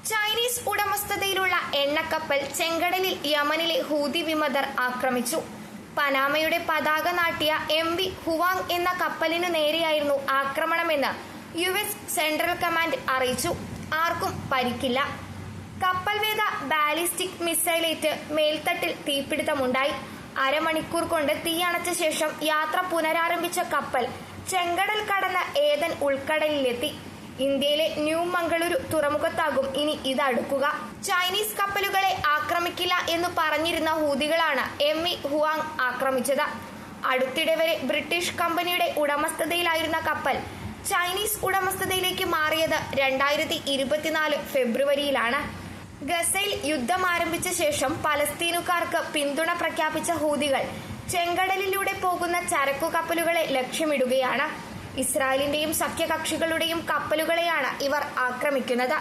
Chinese ഉടമസ്ഥതയിലുള്ള എണ്ണക്കപ്പൽ ചെങ്കടലിൽ യമനിലെ ഹൂതി വിമതർ ആക്രമിച്ചു. പനാമയുടെ പതാക നാട്ടിയ MV ഹുവാങ് എന്ന കപ്പലിനു നേരെയായിരുന്നു ആക്രമണമെന്ന് US സെൻട്രൽ കമാൻഡ് അറിയിച്ചു. ആർക്കും പരിക്കില്ല. കപ്പൽ വേദ ബാലിസ്റ്റിക് മിസൈലേറ്റ് മേൽത്തട്ടിൽ തീപിടുത്തമുണ്ടായി. അരമണിക്കൂർ കൊണ്ട് തീയണച്ച ശേഷം യാത്ര പുനരാരംഭിച്ച കപ്പൽ ചെങ്കടൽ കടന്ന് ഏദൻ ഉൾക്കടലിലെത്തി. ഇന്ത്യയിലെ ന്യൂ മംഗളൂരു തുറമുഖത്താകും ഇനി ഇത് അടുക്കുക. ചൈനീസ് കപ്പലുകളെ ആക്രമിക്കില്ല എന്ന് പറഞ്ഞിരുന്ന ഹൂതികളാണ് MV ഹുവാങ് ആക്രമിച്ചത്. അടുത്തിടെ വരെ ബ്രിട്ടീഷ് കമ്പനിയുടെ ഉടമസ്ഥതയിലായിരുന്ന കപ്പൽ ചൈനീസ് ഉടമസ്ഥതയിലേക്ക് മാറിയത് 2024 ഫെബ്രുവരിയിലാണ്. ഗസയിൽ യുദ്ധം ആരംഭിച്ച ശേഷം പലസ്തീനുകാർക്ക് പിന്തുണ പ്രഖ്യാപിച്ച ഹൂതികൾ ചെങ്കടലിലൂടെ പോകുന്ന ചരക്കു കപ്പലുകളെ ലക്ഷ്യമിടുകയാണ്. ഇസ്രായേലിന്റെയും സഖ്യകക്ഷികളുടെയും കപ്പലുകളെയാണ് ഇവർ ആക്രമിക്കുന്നത്.